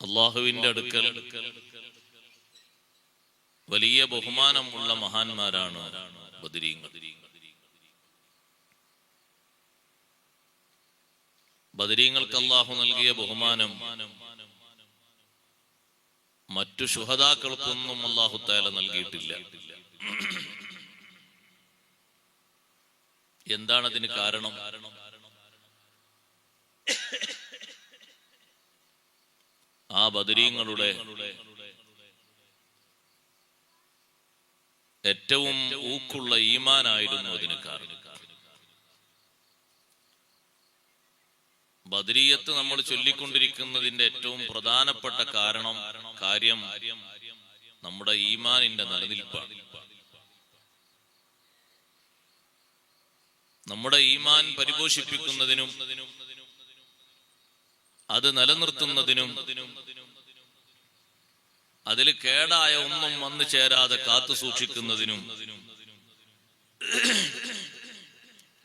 അള്ളാഹുവിന്റെ അടുക്കൽ വലിയ ബഹുമാനമുള്ള മഹാന്മാരാണ് ബദരീങ്ങൾ. ബദരീങ്ങൾക്ക് അള്ളാഹു നൽകിയ ബഹുമാനം മറ്റു ശുഹദാക്കൾക്കൊന്നും അള്ളാഹു തആല നൽകിയിട്ടില്ല. എന്താണ് അതിന് കാരണം? ആ ബദരീങ്ങളുടെ ഏറ്റവും ഊക്കുള്ള ഈമാനായിരുന്നു അതിന് കാരണം. ബദരിയത്ത് നമ്മൾ ചൊല്ലിക്കൊണ്ടിരിക്കുന്നതിന്റെ ഏറ്റവും പ്രധാനപ്പെട്ട കാര്യം നമ്മുടെ ഈമാനിന്റെ നിലനിൽപ്പാണ്. നമ്മുടെ ഈമാൻ പരിപോഷിപ്പിക്കുന്നതിനും അത് നിലനിർത്തുന്നതിനും അതിൽ കേടായ ഒന്നും വന്നു ചേരാതെ കാത്തു സൂക്ഷിക്കുന്നതിനും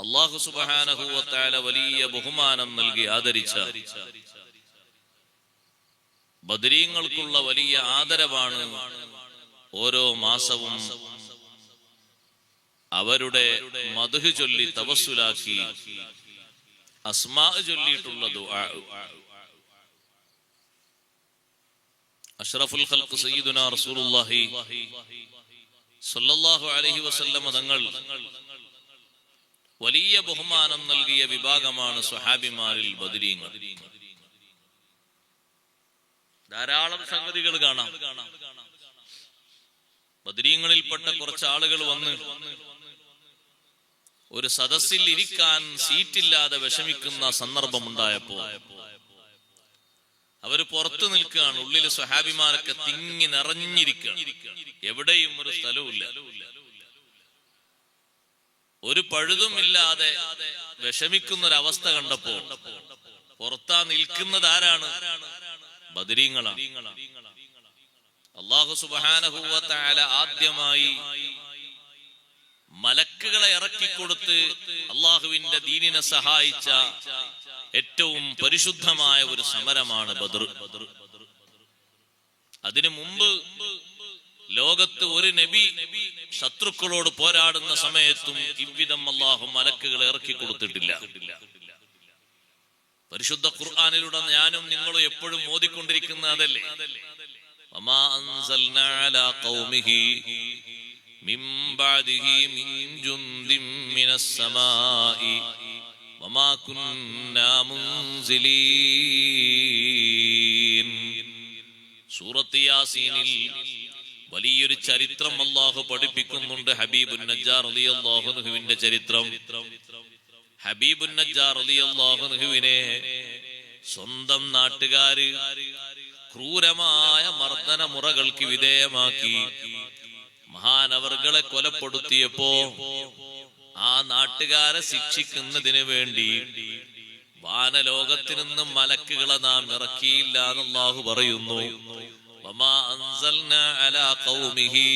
അല്ലാഹു സുബ്ഹാനഹു വ തആല വലിയ ബഹുമാനം നൽകി ആദരിച്ച ബദരീങ്ങൾക്കുള്ള വലിയ ആദരവാണ് ഓരോ മാസവും അവരുടെ മദ്ഹ് ചൊല്ലി തവസ്സുലാക്കി അസ്മാ ചൊല്ലിയിട്ടുള്ള ദുആ. അഷ്റഫുൽ ഖൽഖ് സയ്യിദുനാ റസൂലുള്ളാഹി സ്വല്ലല്ലാഹു അലൈഹി വസല്ലം തങ്ങൾ വലിയ ബഹുമാനം നൽകിയ വിഭാഗമാണ് സ്വഹാബിമാരിൽ ബദരീങ്ങൾ. ധാരാളം സംഗതികൾ കാണാം. ബദരീങ്ങളിൽപ്പെട്ട കുറച്ച് ആളുകൾ വന്ന് ഒരു സദസ്സിൽ ഇരിക്കാൻ സീറ്റില്ലാതെ വിഷമിക്കുന്ന സന്ദർഭമുണ്ടായപ്പോ അവര് പുറത്തു നിൽക്കുകയാണ്. ഉള്ളില് സ്വഹാബിമാരൊക്കെ തിങ്ങി നിറഞ്ഞിരിക്കുകയാണ്. എവിടെയും ഒരു സ്ഥലവുമില്ല. ഒരു പഴുതുമില്ലാതെ വിഷമിക്കുന്ന ഒരവസ്ഥ കണ്ടപ്പോ പുറത്താ നിൽക്കുന്നത് ആരാണ്? ബദരീങ്ങളാണ്. അല്ലാഹു സുബ്ഹാനഹു വ തആല ആദ്യമായി മലക്കുകളെ ഇറക്കിക്കൊടുത്ത് അള്ളാഹുവിന്റെ ദീനിനെ സഹായിച്ച ഏറ്റവും പരിശുദ്ധമായ ഒരു സമരമാണ് ബദർ. അതിനു മുമ്പ് ലോകത്ത് ഒരു നബി ശത്രുക്കളോട് പോരാടുന്ന സമയത്തും ഇவ்விதം അല്ലാഹു മലക്കുകളെ ഇറക്കി കൊടുത്തിട്ടില്ല. പരിശുദ്ധ ഖുർആനിലൂടെ ഞാനും നിങ്ങളും എപ്പോഴും ഓതിക്കൊണ്ടിരിക്കുന്ന അതല്ലേ, വമാ അൻസൽനാ അലാ ഖൗമിഹി മിൻ ബഅദിഹി മിൻ ജുൻദിൻ മിനസ് സമാഇ വമാ കുന്നാ മുൻസിലീൻ. സൂറത്ത് യാസീനിൽ വലിയൊരു ചരിത്രം അല്ലാഹു പഠിപ്പിക്കുന്നുണ്ട്. ഹബീബുൻ നജ്ജാർ റളിയല്ലാഹു അൻഹുവിന്റെ ചരിത്രം. ഹബീബുൻ നജ്ജാർ റളിയല്ലാഹു അൻഹുവിനെ സ്വന്തം നാട്ടുകാര് ക്രൂരമായ മർദ്ദന മുറകൾക്ക് വിധേയമാക്കി മഹാനവർകളെ കൊലപ്പെടുത്തിയപ്പോ ആ നാട്ടുകാരെ ശിക്ഷിക്കുന്നതിന് വേണ്ടി വാനലോകത്തിൽ നിന്നും മലക്കുകളെ നാം ഇറക്കിയില്ല എന്ന് അല്ലാഹു പറയുന്നു. വമാ അൻസൽനാ അലാ ഖൗമിഹി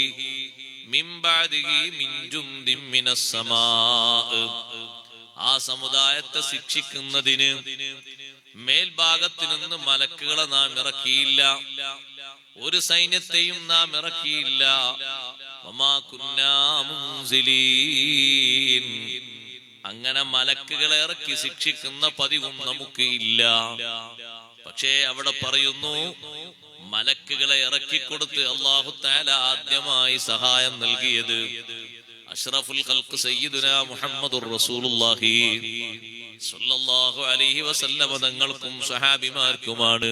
മിൻ ബഅദിഹി മിൻ ജുൻദിൻ മിനസ് സമാഅ. ആ സമുദായത്തെ ശിക്ഷിക്കുന്നതിന് മേൽഭാഗത്ത് നിന്ന് മലക്കുകളെ നാം ഇറക്കിയില്ല, ഒരു സൈന്യത്തെയും നാം ഇറക്കിയില്ല. വമാ കുന്നാ മുൻസിലീൻ. അങ്ങനെ മലക്കുകളെ ഇറക്കി ശിക്ഷിക്കുന്ന പതിവും നമുക്ക് ഇല്ല. പക്ഷേ അവിടെ പറയുന്നു, മലക്കുകളെ ഇറക്കിക്കൊടുത്ത് അല്ലാഹു തആല ആദ്യമായി സഹായം നൽകിയത് അഷ്റഫുൽ ഖൽഖ് സയ്യിദുനാ മുഹമ്മദുർ റസൂലുള്ളാഹി സ്വല്ലല്ലാഹു അലൈഹി വസല്ലം തങ്ങൾക്കും സ്വഹാബിമാർക്കുമാണ്.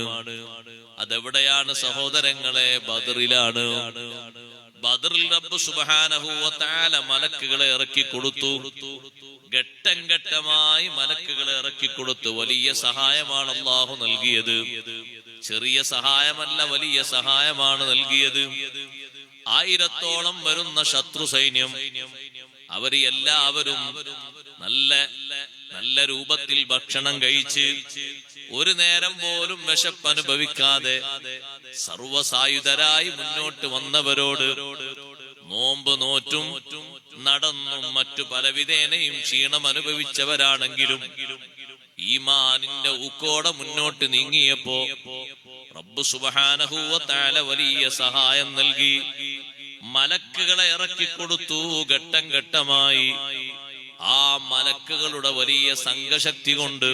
അതെവിടെയാണ് സഹോദരങ്ങളെ? ബദറിലാണ്. ബദറിൽ റബ്ബ് സുബ്ഹാനഹു വ തആല മലക്കുകളെ ഇറക്കി കൊടുത്തു. ഘട്ടം ഘട്ടമായി മലക്കുകളെ ഇറക്കി കൊടുത്തു. വലിയ സഹായമാണ് അല്ലാഹു നൽകിയത്. ചെറിയ സഹായമല്ല, വലിയ സഹായമാണ് നൽകിയത്. 1000-ഓളം വരുന്ന ശത്രു സൈന്യം, അവര് എല്ലാവരും നല്ല രൂപത്തിൽ ഭക്ഷണം കഴിച്ച് ഒരു നേരം പോലും വിശപ്പ് അനുഭവിക്കാതെ സർവസായുധരായി മുന്നോട്ട് വന്നവരോട് നോമ്പ് നോറ്റും നടന്നും മറ്റു പലവിധേനയും ക്ഷീണം അനുഭവിച്ചവരാണെങ്കിലും ഈമാനിന്റെ ഊക്കോടെ മുന്നോട്ട് നീങ്ങിയപ്പോ റബ്ബ് സുബ്ഹാനഹു വ തആല വലിയ സഹായം നൽകി. മലക്കുകളെ ഇറക്കിക്കൊടുത്തു ഘട്ടം ഘട്ടമായി. ആ മലക്കുകളുടെ വലിയ സംഘശക്തി കൊണ്ട്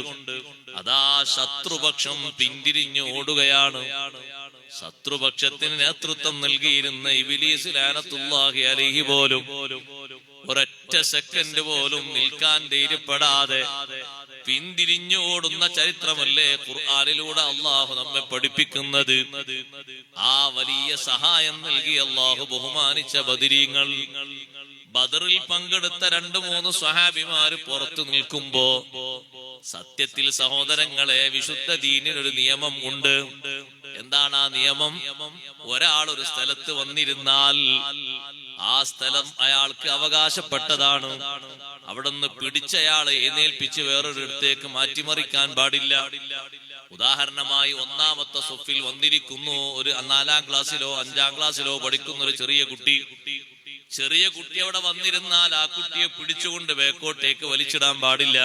അതാ ശത്രുപക്ഷം പിന്തിരിഞ്ഞു ഓടുകയാണ്. ശത്രുപക്ഷത്തിന് നേതൃത്വം നൽകിയിരുന്ന ഇബ്ലീസ് ലഅനത്തുല്ലാഹി അലൈഹി പോലും ഒരൊറ്റ സെക്കൻഡ് പോലും നിൽക്കാൻ ധൈര്യപ്പെടാതെ പിന്തിരിഞ്ഞു ഓടുന്ന ചരിത്രമല്ലേ ഖുർആനിലൂടെ അള്ളാഹു നമ്മെ പഠിപ്പിക്കുന്നത്. ആ വലിയ സഹായം നൽകി അള്ളാഹു ബഹുമാനിച്ച ബദരീങ്ങൾ. ബദറിൽ പങ്കെടുത്ത 2-3 സ്വഹാബിമാര് പുറത്തു നിൽക്കുമ്പോ സത്യത്തിൽ സഹോദരങ്ങളെ വിശുദ്ധ ദീനിനൊരു നിയമം ഉണ്ട്. എന്താണ് ആ നിയമം? ഒരാൾ ഒരു സ്ഥലത്ത് വന്നിരുന്നാൽ ആ സ്ഥലം അയാൾക്ക് അവകാശപ്പെട്ടതാണ്. അവിടുന്ന് പിടിച്ചയാളെ എഴുന്നേൽപ്പിച്ച് വേറൊരിടത്തേക്ക് മാറ്റിമറിക്കാൻ പാടില്ല. ഉദാഹരണമായി 1-ാമത്തെ സൊഫിൽ വന്നിരിക്കുന്നു ഒരു 4-ാം ക്ലാസ്സിലോ 5-ാം ക്ലാസ്സിലോ പഠിക്കുന്ന ഒരു ചെറിയ കുട്ടി. അവിടെ വന്നിരുന്നാൽ ആ കുട്ടിയെ പിടിച്ചുകൊണ്ട് ബേക്കോട്ടേക്ക് വലിച്ചിടാൻ പാടില്ല.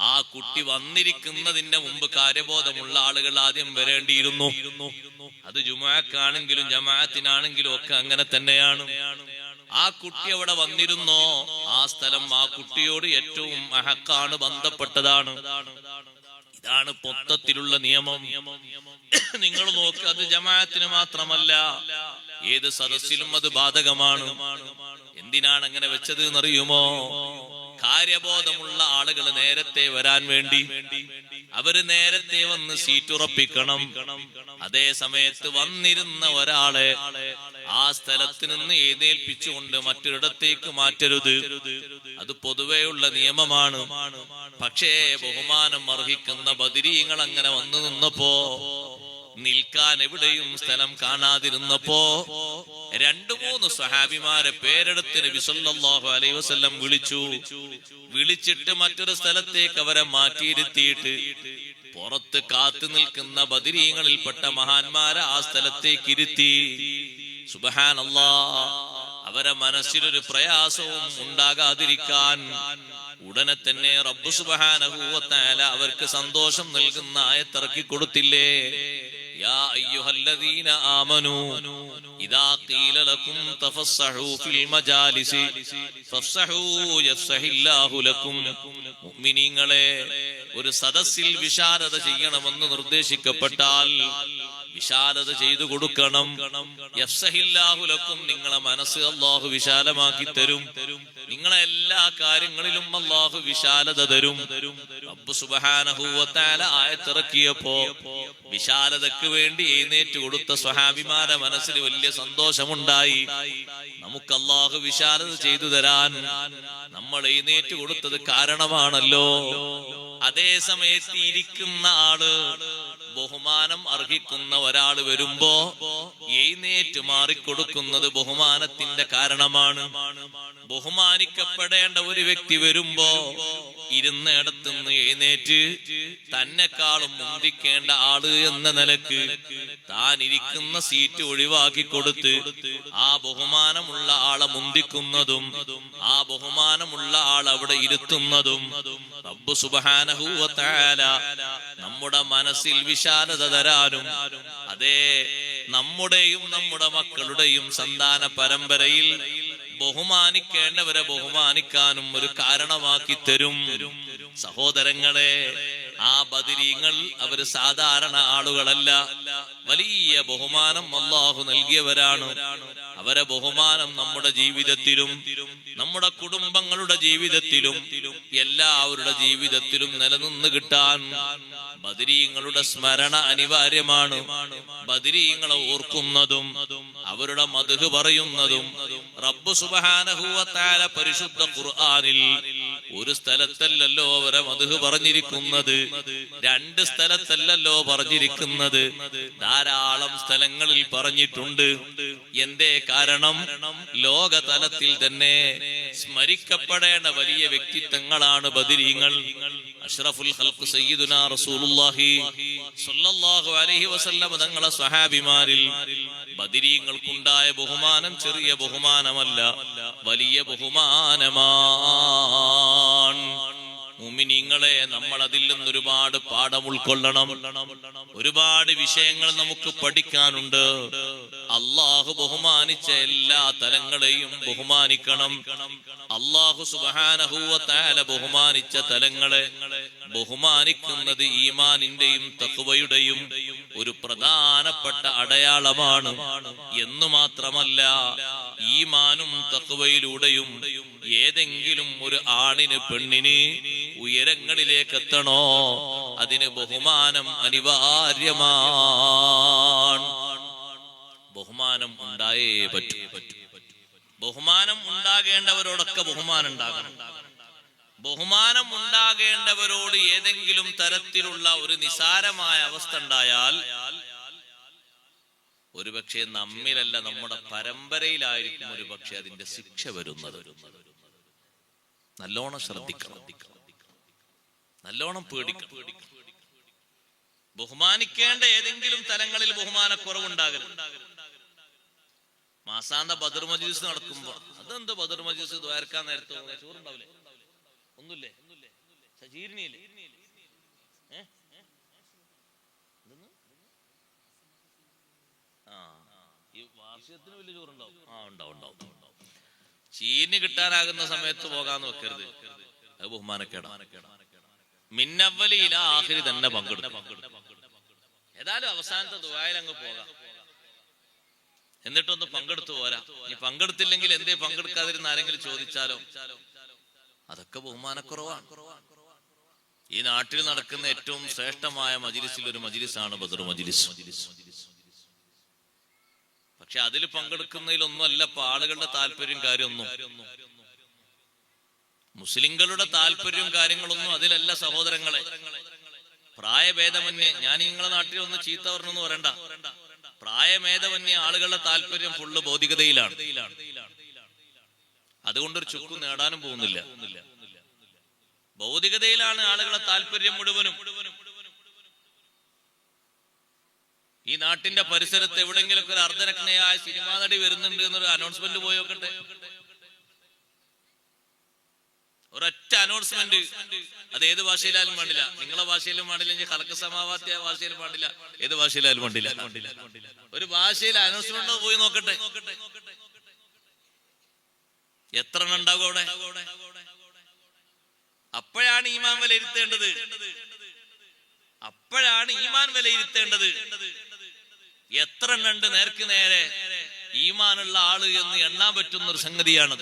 ആ കുട്ടി വന്നിരിക്കുന്നതിന്റെ മുമ്പ് കാര്യബോധമുള്ള ആളുകൾ ആദ്യം വരേണ്ടിയിരുന്നു. അത് ജുമുഅക്കാണെങ്കിലും ജമാഅത്തിനാണെങ്കിലും ഒക്കെ അങ്ങനെ തന്നെയാണ്. ആ കുട്ടി അവിടെ വന്നിരുന്നോ ആ സ്ഥലം ആ കുട്ടിയോട് ഏറ്റവും ഹഖാണ്, ബന്ധപ്പെട്ടതാണ്. ഇതാണ് മൊത്തത്തിലുള്ള നിയമം. നിങ്ങൾ നോക്ക്, അത് ജമാഅത്തിന് മാത്രമല്ല, ഏത് സദസ്സിലും അത് ബാധകമാണ്. എന്തിനാണ് അങ്ങനെ വെച്ചത് എന്നറിയുമോ? കാര്യബോധമുള്ള ആളുകൾ നേരത്തെ വരാൻ വേണ്ടി. അവര് നേരത്തെ വന്ന് സീറ്റ് ഉറപ്പിക്കണം. അതേ സമയത്ത് വന്നിരുന്ന ഒരാളെ ആ സ്ഥലത്ത് നിന്ന് എഴുന്നേൽപ്പിച്ചുകൊണ്ട് മറ്റൊരിടത്തേക്ക് മാറ്റരുത്. അത് പൊതുവെയുള്ള നിയമമാണ്. പക്ഷേ ബഹുമാനം അർഹിക്കുന്ന ബദരീങ്ങൾ അങ്ങനെ വന്നു നിന്നപ്പോ, നിൽക്കാൻ എവിടെയും സ്ഥലം കാണാതിരുന്നപ്പോ 2-3 സ്വഹാബിമാരെ പേരെടുത്ത് നബി സല്ലല്ലാഹു അലൈഹി വസല്ലം വിളിച്ചിട്ട് മറ്റൊരു സ്ഥലത്തേക്ക് അവരെ മാറ്റിയിരുത്തിയിട്ട് പുറത്ത് കാത്തു നിൽക്കുന്ന ബദരീങ്ങളിൽപ്പെട്ട മഹാന്മാരെ ആ സ്ഥലത്തേക്ക് ഇരുത്തി. സുബ്ഹാനല്ലാഹ്, അവരെ മനസ്സിലൊരു പ്രയാസവും ഉണ്ടാകാതിരിക്കാൻ ഉടനെ തന്നെ റബ്ബ് സുബ്ഹാനഹു വ തആല അവർക്ക് സന്തോഷം നൽകുന്ന ആയത്തിറക്കി കൊടുത്തില്ലേ? യാ അയ്യുഹല്ലദീന ആമനൂ ഇദാ ഖീല ലക്കും തഫസ്സഹൂ ഫിൽ മജാലിസി ഫഫ്സഹൂ യഫ്സഹില്ലാഹു ലക്കും. മുഅ്മിനീങ്ങളെ, ഒരു സദസ്സിൽ വിശാലത ചെയ്യണമെന്ന് നിർദ്ദേശിക്കപ്പെട്ടാൽ വിശാലത ചെയ്തു കൊടുക്കണം. യഫ്സഹില്ലാഹു ലക്കും, നിങ്ങളെ മനസ്സ് അല്ലാഹു വിശാലമാക്കി തരും. നിങ്ങളെ എല്ലാ കാര്യങ്ങളിലും അല്ലാഹു വിശാലത തരും. റബ്ബ് സുബ്ഹാനഹു വ തആല ആയത്തിറക്കിയപ്പോ വിശാലതയ്ക്ക് വേണ്ടി എഴുന്നേറ്റ് കൊടുത്ത സ്വഹാബിമാരെ മനസ്സിൽ വലിയ സന്തോഷമുണ്ടായി. നമുക്ക് അല്ലാഹു വിശാലത ചെയ്തു തരാൻ നമ്മൾ എഴുന്നേറ്റ് കൊടുത്തത് കാരണമാണല്ലോ. അതേ സമയത്ത് ഇരിക്കുന്ന ആള് ബഹുമാനം അർഹിക്കുന്ന ഒരാൾ വരുമ്പോ എഴുന്നേറ്റ് മാറിക്കൊടുക്കുന്നത് ബഹുമാനത്തിന്റെ കാരണമാണ്. ബഹുമാനിക്കപ്പെടേണ്ട ഒരു വ്യക്തി വരുമ്പോ ഇരുന്നിടത്തുനിന്ന് എഴുന്നേറ്റ് തന്നെക്കാളും മുന്തിക്കേണ്ട ആള് എന്ന നിലക്ക് താൻ ഇരിക്കുന്ന സീറ്റ് ഒഴിവാക്കി കൊടുത്ത് ആ ബഹുമാനമുള്ള ആളെ മുന്തിക്കുന്നതും ആ ബഹുമാനമുള്ള ആൾ അവിടെ ഇരുത്തുന്നതും റബ്ബ് സുബ്ഹാനഹു വ തആല നമ്മുടെ മനസ്സിൽ വിശാലത തരാനും അതേ നമ്മുടെയും നമ്മുടെ മക്കളുടെയും സന്താന പരമ്പരയിൽ ബഹുമാനിക്കേണ്ടവരെ ബഹുമാനിക്കാനും ഒരു കാരണമാക്കി തരും. സഹോദരങ്ങളെ, ആ ബദരീങ്ങൾ അവര് സാധാരണ ആളുകളല്ല. വലിയ ബഹുമാനം അല്ലാഹു നൽകിയവരാണ്. അവരെ ബഹുമാനം നമ്മുടെ ജീവിതത്തിലും നമ്മുടെ കുടുംബങ്ങളുടെ ജീവിതത്തിലും എല്ലാവരുടെ ജീവിതത്തിലും നിലനിന്ന് കിട്ടാൻ ബദരീങ്ങളുടെ സ്മരണ അനിവാര്യമാണ്. ബദരീങ്ങളെ ഓർക്കുന്നതും അവരുടെ മദ്ഹ് പറയുന്നതും റബ്ബ് സുബ്ഹാനഹു വ തആല പരിശുദ്ധ ഖുർആനിൽ ഒരു സ്ഥലത്തല്ലല്ലോ അവരെ മദ്ഹ് പറഞ്ഞിരിക്കുന്നത്, 2 സ്ഥലത്തല്ലല്ലോ പറഞ്ഞിരിക്കുന്നത്, ധാരാളം സ്ഥലങ്ങളിൽ പറഞ്ഞിട്ടുണ്ട്. എന്തേ കാരണം? ലോകതലത്തിൽ തന്നെ സ്മരിക്കപ്പെടേണ്ട വലിയ വ്യക്തിത്വങ്ങളാണ് ബദരീങ്ങൾ. അഷ്റഫുൽ ഖൽഖ് സയ്യിദുനാ റസൂലുള്ളാഹി സ്വല്ലല്ലാഹു അലൈഹി വസല്ലം തങ്ങളെ സ്വഹാബിമാരിൽ ബദരീങ്ങൾക്കുണ്ടായ ബഹുമാനം ചെറിയ ബഹുമാനമല്ല, വലിയ ബഹുമാനമാണ്. മുഅ്മിനീങ്ങളെ, നമ്മൾ അതിൽ നിന്ന് ഒരുപാട് പാഠം ഉൾക്കൊള്ളണം. ഒരുപാട് വിഷയങ്ങൾ നമുക്ക് പഠിക്കാനുണ്ട്. അള്ളാഹു ബഹുമാനിച്ച എല്ലാ തലങ്ങളെയും ബഹുമാനിക്കണം. അള്ളാഹു സുബ്ഹാനഹു വ തആല ബഹുമാനിച്ച തലങ്ങളെ ബഹുമാനിക്കുന്നത് ഈമാനിന്റെയും തഖ്വയുടെയും ഒരു പ്രധാനപ്പെട്ട അടയാളമാണ് എന്ന് മാത്രമല്ല, ഈമാനും തഖ്വയിലൂടെയും ഏതെങ്കിലും ഒരു ആണിന് പെണ്ണിന് ഉയരങ്ങളിലേക്ക് എത്തണോ, അതിന് ബഹുമാനം അനിവാര്യമാണ്. ബഹുമാനം ഉണ്ടായേ പറ്റൂ. ബഹുമാനം ഉണ്ടാകേണ്ടവരോടൊക്കെ ബഹുമാനം ഉണ്ടാകണം. ബഹുമാനം ഉണ്ടാകേണ്ടവരോട് ഏതെങ്കിലും തരത്തിലുള്ള ഒരു നിസാരമായ അവസ്ഥ ഉണ്ടായാൽ ഒരുപക്ഷെ നമ്മിലല്ല, നമ്മുടെ പരമ്പരയിലായിരിക്കും ഒരുപക്ഷെ അതിന്റെ ശിക്ഷ വരുന്നത്. നല്ലോണം ശ്രദ്ധിക്കണം, നല്ലോണം പേടിക്കണം. ബഹുമാനിക്കേണ്ട ഏതെങ്കിലും തലങ്ങളിൽ ബഹുമാനക്കുറവുണ്ടാകരുത്. മാസാന്ത ബദർ മജ്ലിസ് നടക്കുമ്പോ, അതെന്ത് ബദർ മജ്ലിസ് ദ്വാരക്കാൻ നേരത്തെ ചോറുണ്ടാവില്ലേ? ഒന്നുമില്ലേ? സജീർണിയില്ലേ? ഈ വാർഷികത്തിന് വലിയ ചോറുണ്ടാവും. ഉണ്ടാവും. ചീനി കിട്ടാനാകുന്ന സമയത്ത് പോകാന്ന് വെക്കരുത്, അത് ബഹുമാനക്കേടാണ്. മിന്നവ്വലിയില ആഖിരി തന്നെ പങ്കെടുക്കും. ഏതായാലും അവസാനത്തെ ദുആയിൽ അങ്ങ് പോകാം, എന്നിട്ടൊന്ന് പങ്കെടുത്തു പോരാ. ഈ പങ്കെടുത്തില്ലെങ്കിൽ എന്തേ പങ്കെടുക്കാതിരുന്ന ആരെങ്കിലും ചോദിച്ചാലോ? അതൊക്കെ ബഹുമാനക്കുറവാണ്. ഈ നാട്ടിൽ നടക്കുന്ന ഏറ്റവും ശ്രേഷ്ഠമായ മജ്ലിസിൽ ഒരു മജ്ലിസാണ് ബദർ മജ്ലിസ്. പക്ഷെ അതിൽ പങ്കെടുക്കുന്നതിലൊന്നും അല്ല ആളുകളുടെ താല്പര്യം കാര്യമൊന്നും, മുസ്ലിങ്ങളുടെ താല്പര്യവും കാര്യങ്ങളൊന്നും അതിലല്ല സഹോദരങ്ങളെ. പ്രായഭേദമന്യേ, ഞാൻ നിങ്ങളെ നാട്ടിൽ ഒന്ന് ചീത്ത പറഞ്ഞെന്ന് പറയണ്ട, പ്രായമേധമന്യേ ആളുകളുടെ താല്പര്യം ഫുള്ള് ഭൗതികതയിലാണ്. അതുകൊണ്ടൊരു ചുക്കും നേടാനും പോകുന്നില്ല. ഭൗതികതയിലാണ് ആളുകളുടെ താല്പര്യം മുഴുവനും. ഈ നാട്ടിന്റെ പരിസരത്ത് എവിടെങ്കിലൊക്കെ ഒരു അർദ്ധനഗ്നയായ സിനിമാ നടി വരുന്നുണ്ട് എന്നൊരു അനൗൺസ്മെന്റ് പോയി നോക്കട്ടെ. ഒരൊറ്റ അനൗൺസ്മെന്റ്, അത് ഏത് ഭാഷയിലായാലും വേണ്ടില്ല. നിങ്ങളെ ഭാഷയിലും പാടില്ല, ഖൽഖ് സമാവാത്തി ഭാഷയിലും പാടില്ല, ഏത് ഭാഷയിലായാലും വേണ്ടില്ല. ഒരു ഭാഷയിൽ അനൗൺസ്മെന്റ് പോയി നോക്കട്ടെ, എത്ര എണ്ണം ഉണ്ടാകും അവിടെ? അപ്പോഴാണ് ഈമാൻ വിലയിരുത്തേണ്ടത്. എത്ര എണ്ണുണ്ട് നേർക്ക് നേരെ ഈമാനുള്ള ആള് എന്ന് എണ്ണാൻ പറ്റുന്ന ഒരു സംഗതിയാണ്.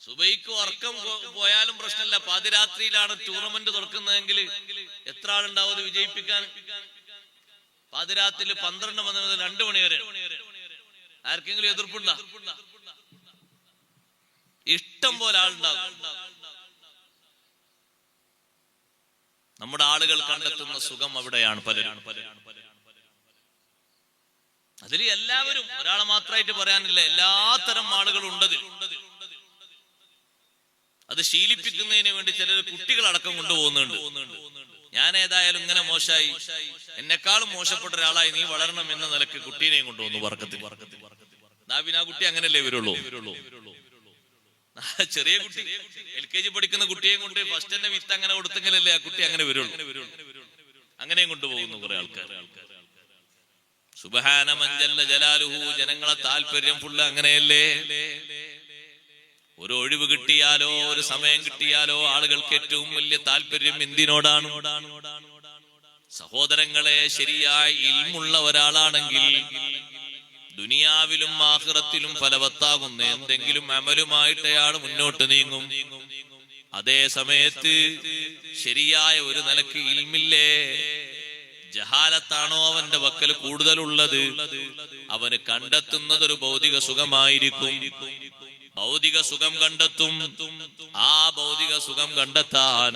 സുബൈക്ക് ഉറക്കം പോയാലും പ്രശ്നമില്ല, പാതിരാത്രിയിലാണ് ടൂർണമെന്റ് തുറക്കുന്നതെങ്കിൽ എത്ര ആളുണ്ടാവും അത് വിജയിപ്പിക്കാൻ? പാതിരാത്രിയിൽ 12 മുതൽ 2 മണി വരെ. ആർക്കെങ്കിലും എതിർപ്പുണ്ടോ? ഇഷ്ടം പോലെ ആളുണ്ടാകും. നമ്മുടെ ആളുകൾ കണ്ടെത്തുന്ന സുഖം അവിടെയാണ്. പലരും അതിൽ എല്ലാവരും, ഒരാളെ മാത്രമായിട്ട് പറയാനില്ല, എല്ലാത്തരം ആളുകളും ഉണ്ടത്. അത് ശീലിപ്പിക്കുന്നതിന് വേണ്ടി ചിലർ കുട്ടികളടക്കം കൊണ്ടുപോകുന്നുണ്ട്. ഞാൻ ഏതായാലും ഇങ്ങനെ മോശമായി, എന്നെക്കാളും മോശപ്പെട്ട ഒരാളായി നീ വളരണം എന്ന നിലക്ക് കുട്ടീനെയും കൊണ്ടുപോകുന്നു വർക്കത്തിൽ. ആ കുട്ടി അങ്ങനെയല്ലേ വരുള്ളൂ? ചെറിയ കുട്ടി, LKG പഠിക്കുന്ന കുട്ടിയെയും കൊണ്ട് ഫസ്റ്റ് തന്നെ വിത്ത് അങ്ങനെ കൊടുത്തെങ്കിലല്ലേ ആ കുട്ടി അങ്ങനെ വരുള്ളൂ. അങ്ങനെയും കൊണ്ടുപോകുന്നു കുറെ ആൾക്കാർ. സുബ്ഹാന മൻ ജല്ല ജലാലുഹു, ജനങ്ങളെ താല്പര്യം ഫുള്ള് അങ്ങനെയല്ലേ. ഒരു ഒഴിവ് കിട്ടിയാലോ, ഒരു സമയം കിട്ടിയാലോ ആളുകൾക്ക് ഏറ്റവും വലിയ താല്പര്യം എന്തിനോടാണ്? സഹോദരങ്ങളെ, ശരിയായ ഇൽമുള്ള ഒരാളാണെങ്കിൽ ദുനിയാവിലും ആഖിറത്തിലും ഫലവത്താകുന്ന എന്തെങ്കിലും അമലുമായിട്ട് അയാൾ മുന്നോട്ട് നീങ്ങും. അതേ സമയത്ത് ശരിയായ ഒരു നിലക്ക് ഇൽമില്ലേ, ജഹാലത്താണോ അവന്റെ പക്കൽ കൂടുതലുള്ളത്, അവന് കണ്ടെത്തുന്നത് ഒരു ഭൗതിക സുഖമായിരിക്കും. ഭൗതിക സുഖം കണ്ടെത്തും. ആ ഭൗതിക സുഖം കണ്ടെത്താൻ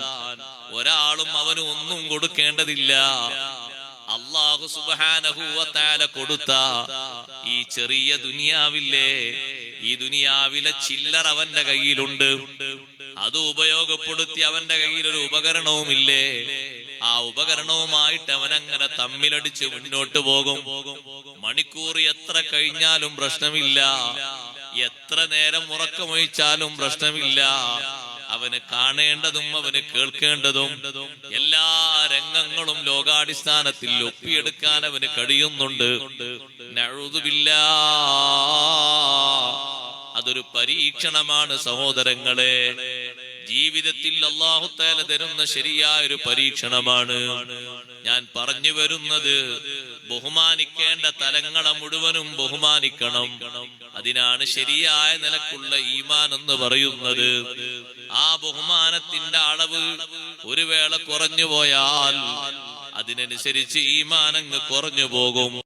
ഒരാളും അവന് ഒന്നും കൊടുക്കേണ്ടതില്ല. അല്ലാഹു സുബ്ഹാനഹു വ തആല കൊടുത്ത ഈ ചെറിയ ദുനിയാവില്ലേ, ഈ ദുനിയാവിലെ ചില്ലറ അവന്റെ കയ്യിലുണ്ട്. അത് ഉപയോഗപ്പെടുത്തി അവന്റെ കയ്യിൽ ഒരു ഉപകരണവുമില്ലേ, ആ ഉപകരണവുമായിട്ട് അവനങ്ങനെ തമ്മിലടിച്ച് മുന്നോട്ട് പോകും. മണിക്കൂർ എത്ര കഴിഞ്ഞാലും പ്രശ്നമില്ല. എത്ര നേരം ഉറക്കമൊഴിച്ചാലും പ്രശ്നമില്ല. അവന് കാണേണ്ടതും അവന് കേൾക്കേണ്ടതും എല്ലാ രംഗങ്ങളും ലോകാടിസ്ഥാനത്തിൽ ഒപ്പിയെടുക്കാൻ അവന് കഴിയുന്നുണ്ട്. നഊദുബില്ലാ, അതൊരു പരീക്ഷണമാണ് സഹോദരങ്ങളെ. ജീവിതത്തിൽ അല്ലാഹു തആല തരുന്ന ശരിയായ ഒരു പരീക്ഷണമാണ്. ഞാൻ പറഞ്ഞു വരുന്നത്, ബഹുമാനിക്കേണ്ട തലങ്ങളെ മുഴുവനും ബഹുമാനിക്കണം. അതിനാണ് ശരിയായ നിലക്കുള്ള ഈമാൻ എന്ന് പറയുന്നത്. ആ ബഹുമാനത്തിന്റെ അളവ് ഒരു വേള കുറഞ്ഞു പോയാൽ അതിനനുസരിച്ച് ഈമാൻ അങ്ങ് കുറഞ്ഞു പോകും.